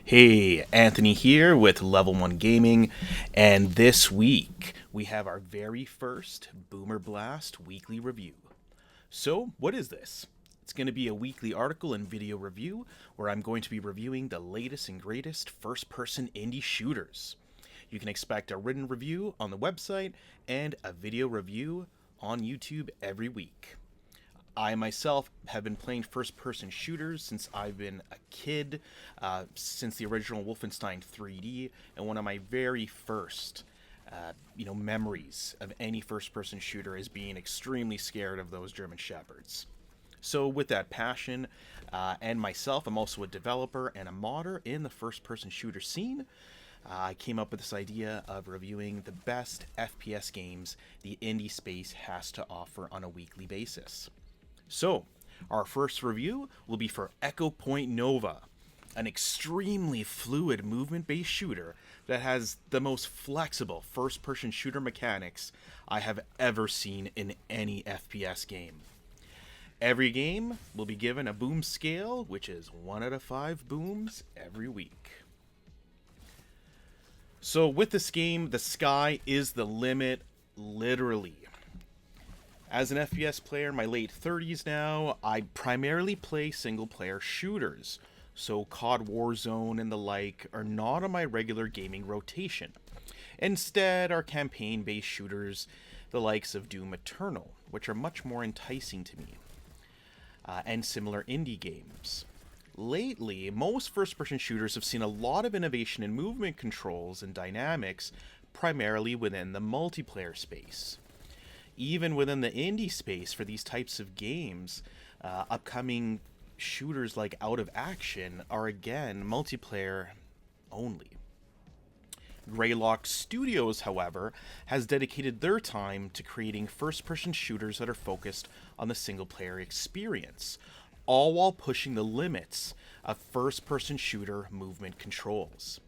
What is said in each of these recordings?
Hey, Anthony here with Level 1 Gaming, and this week we have our very first Boomer Blast weekly review. So, what is this? It's going to be a weekly article and video review where I'm going to be reviewing the latest and greatest first-person indie shooters. You can expect a written review on the website and a video review on YouTube every week. I myself have been playing first-person shooters since I've been a kid, since the original Wolfenstein 3D, and one of my very first, memories of any first-person shooter is being extremely scared of those German Shepherds. So with that passion, and myself, I'm also a developer and a modder in the first-person shooter scene. I came up with this idea of reviewing the best FPS games the indie space has to offer on a weekly basis. So, our first review will be for Echo Point Nova, an extremely fluid movement-based shooter that has the most flexible first-person shooter mechanics I have ever seen in any FPS game. Every game will be given a boom scale, which is 1 out of 5 booms every week. So with this game, the sky is the limit, literally. As an FPS player in my late 30s now, I primarily play single-player shooters, so COD Warzone and the like are not on my regular gaming rotation. Instead are campaign-based shooters, the likes of Doom Eternal, which are much more enticing to me, and similar indie games. Lately, most first-person shooters have seen a lot of innovation in movement controls and dynamics, primarily within the multiplayer space. Even within the indie space for these types of games, upcoming shooters like Out of Action are again multiplayer only. Greylock Studios, however, has dedicated their time to creating first-person shooters that are focused on the single-player experience, all while pushing the limits of first-person shooter movement controls.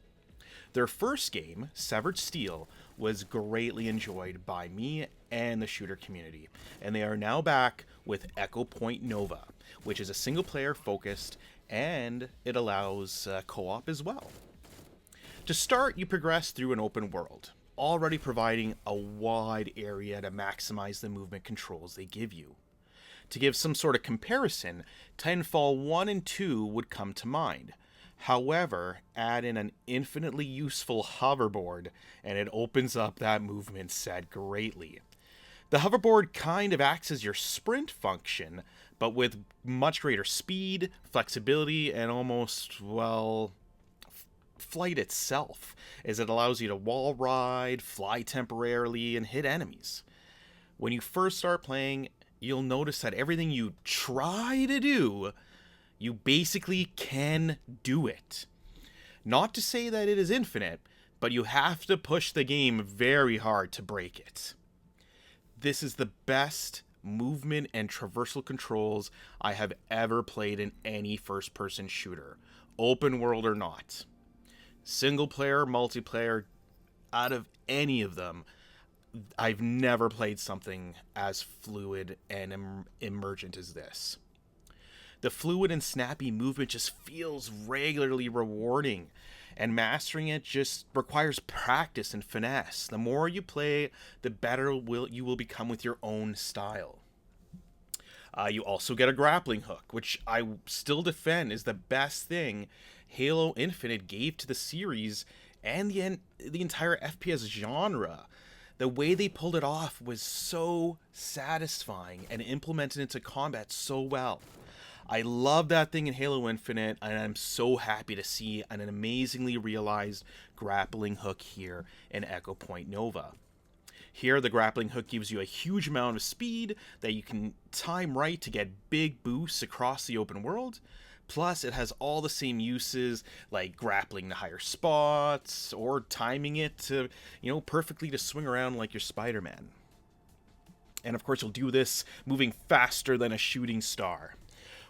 Their first game, Severed Steel, was greatly enjoyed by me and the shooter community, and they are now back with Echo Point Nova, which is a single-player focused, and it allows co-op as well. To start, you progress through an open world, already providing a wide area to maximize the movement controls they give you. To give some sort of comparison, Titanfall 1 and 2 would come to mind. However, add in an infinitely useful hoverboard, and it opens up that movement set greatly. The hoverboard kind of acts as your sprint function, but with much greater speed, flexibility, and almost, flight itself, as it allows you to wall ride, fly temporarily, and hit enemies. When you first start playing, you'll notice that everything you try to do, you basically can do it. Not to say that it is infinite, but you have to push the game very hard to break it. This is the best movement and traversal controls I have ever played in any first-person shooter, open world or not. Single player, multiplayer, out of any of them, I've never played something as fluid and emergent as this. The fluid and snappy movement just feels regularly rewarding, and mastering it just requires practice and finesse. The more you play, the better you will become with your own style. You also get a grappling hook, which I still defend is the best thing Halo Infinite gave to the series and the entire FPS genre. The way they pulled it off was so satisfying and implemented into combat so well. I love that thing in Halo Infinite, and I'm so happy to see an amazingly realized grappling hook here in Echo Point Nova. Here, the grappling hook gives you a huge amount of speed that you can time right to get big boosts across the open world. Plus, it has all the same uses, like grappling to higher spots, or timing it to, perfectly to swing around like you're Spider-Man. And of course, you'll do this moving faster than a shooting star.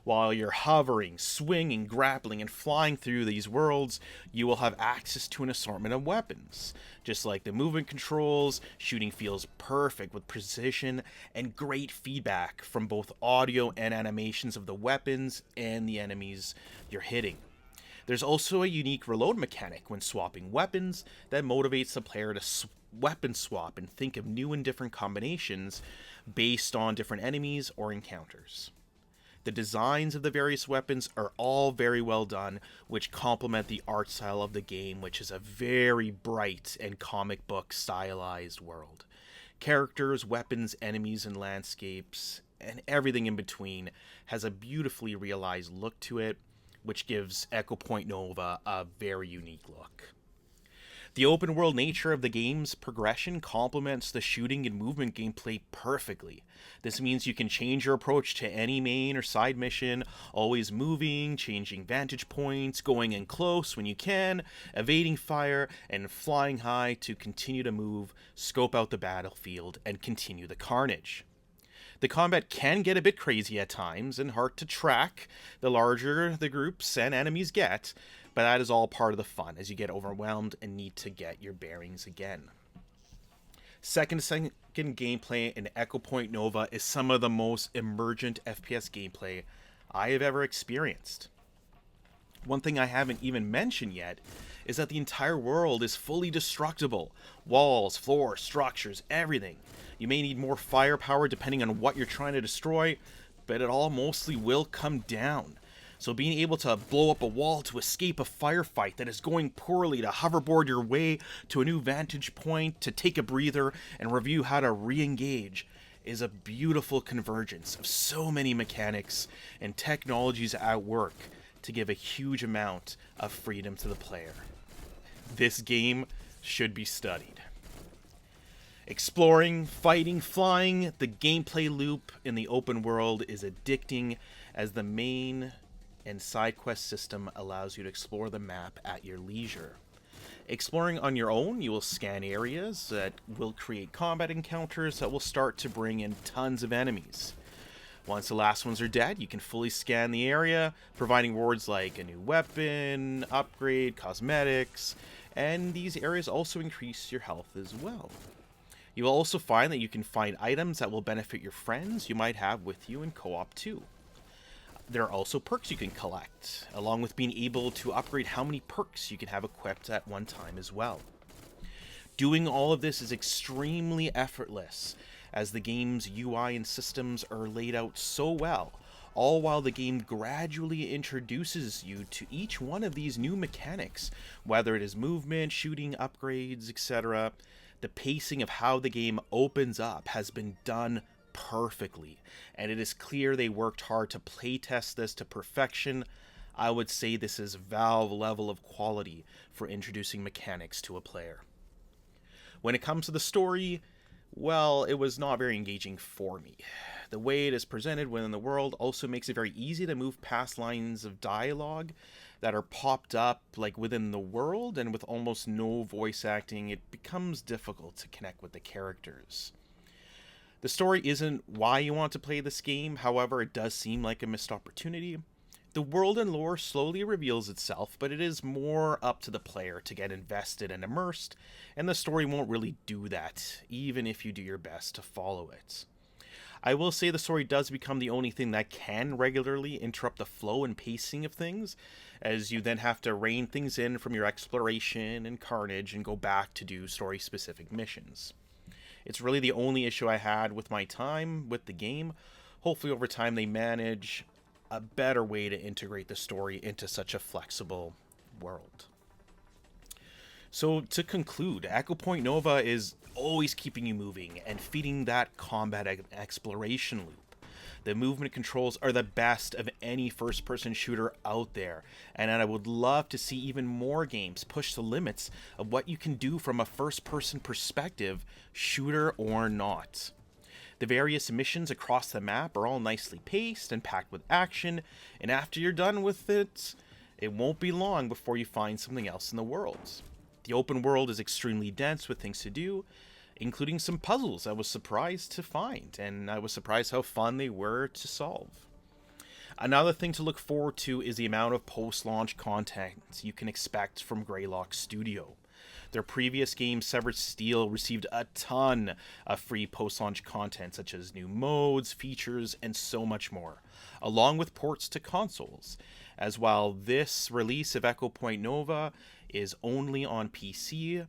While you're hovering, swinging, grappling, and flying through these worlds, you will have access to an assortment of weapons. Just like the movement controls, shooting feels perfect with precision and great feedback from both audio and animations of the weapons and the enemies you're hitting. There's also a unique reload mechanic when swapping weapons that motivates the player to weapon swap and think of new and different combinations based on different enemies or encounters. The designs of the various weapons are all very well done, which complement the art style of the game, which is a very bright and comic book stylized world. Characters, weapons, enemies, and landscapes, and everything in between has a beautifully realized look to it, which gives Echo Point Nova a very unique look. The open world nature of the game's progression complements the shooting and movement gameplay perfectly. This means you can change your approach to any main or side mission, always moving, changing vantage points, going in close when you can, evading fire, and flying high to continue to move, scope out the battlefield, and continue the carnage. The combat can get a bit crazy at times and hard to track the larger the groups and enemies get, but that is all part of the fun as you get overwhelmed and need to get your bearings again. Second gameplay in Echo Point Nova is some of the most emergent FPS gameplay I have ever experienced. One thing I haven't even mentioned yet is that the entire world is fully destructible. Walls, floors, structures, everything. You may need more firepower depending on what you're trying to destroy, but it all mostly will come down. So being able to blow up a wall to escape a firefight that is going poorly, to hoverboard your way to a new vantage point, to take a breather and review how to re-engage, is a beautiful convergence of so many mechanics and technologies at work to give a huge amount of freedom to the player. This game should be studied. Exploring, fighting, flying, the gameplay loop in the open world is addicting as the main and side quest system allows you to explore the map at your leisure. Exploring on your own, you will scan areas that will create combat encounters that will start to bring in tons of enemies. Once the last ones are dead, you can fully scan the area, providing rewards like a new weapon, upgrade, cosmetics, and these areas also increase your health as well. You will also find that you can find items that will benefit your friends you might have with you in co-op too. There are also perks you can collect, along with being able to upgrade how many perks you can have equipped at one time as well. Doing all of this is extremely effortless, as the game's UI and systems are laid out so well, all while the game gradually introduces you to each one of these new mechanics, whether it is movement, shooting, upgrades, etc. The pacing of how the game opens up has been done perfectly, and it is clear they worked hard to playtest this to perfection. I would say this is Valve level of quality for introducing mechanics to a player. When it comes to the story, well, it was not very engaging for me. The way it is presented within the world also makes it very easy to move past lines of dialogue that are popped up like within the world, and with almost no voice acting, it becomes difficult to connect with the characters. The story isn't why you want to play this game, however, it does seem like a missed opportunity. The world and lore slowly reveals itself, but it is more up to the player to get invested and immersed, and the story won't really do that, even if you do your best to follow it. I will say the story does become the only thing that can regularly interrupt the flow and pacing of things, as you then have to rein things in from your exploration and carnage and go back to do story-specific missions. It's really the only issue I had with my time with the game. Hopefully over time they manage a better way to integrate the story into such a flexible world. So to conclude, Echo Point Nova is always keeping you moving and feeding that combat exploration loop. The movement controls are the best of any first-person shooter out there, and I would love to see even more games push the limits of what you can do from a first-person perspective, shooter or not. The various missions across the map are all nicely paced and packed with action, and after you're done with it, it won't be long before you find something else in the world. The open world is extremely dense with things to do, including some puzzles I was surprised to find, and I was surprised how fun they were to solve. Another thing to look forward to is the amount of post-launch content you can expect from Greylock Studio. Their previous game, Severed Steel, received a ton of free post-launch content, such as new modes, features, and so much more, along with ports to consoles. As while this release of Echo Point Nova is only on PC,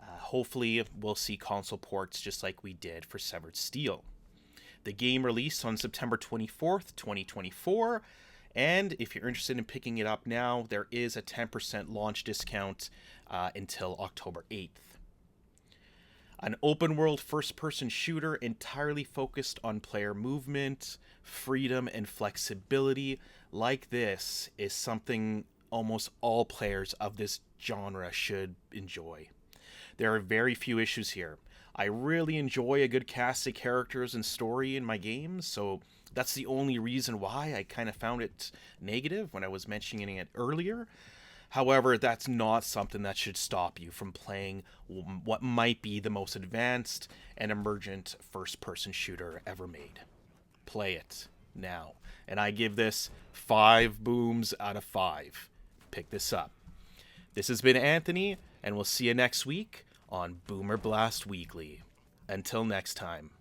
hopefully we'll see console ports just like we did for Severed Steel. The game released on September 24th, 2024, and if you're interested in picking it up now, there is a 10% launch discount until October 8th. An open-world first-person shooter entirely focused on player movement, freedom, and flexibility like this is something almost all players of this genre should enjoy. There are very few issues here. I really enjoy a good cast of characters and story in my games, so that's the only reason why I kind of found it negative when I was mentioning it earlier. However, that's not something that should stop you from playing what might be the most advanced and emergent first-person shooter ever made. Play it now. And I give this 5 booms out of 5. Pick this up. This has been Anthony, and we'll see you next week on Boomer Blast Weekly. Until next time.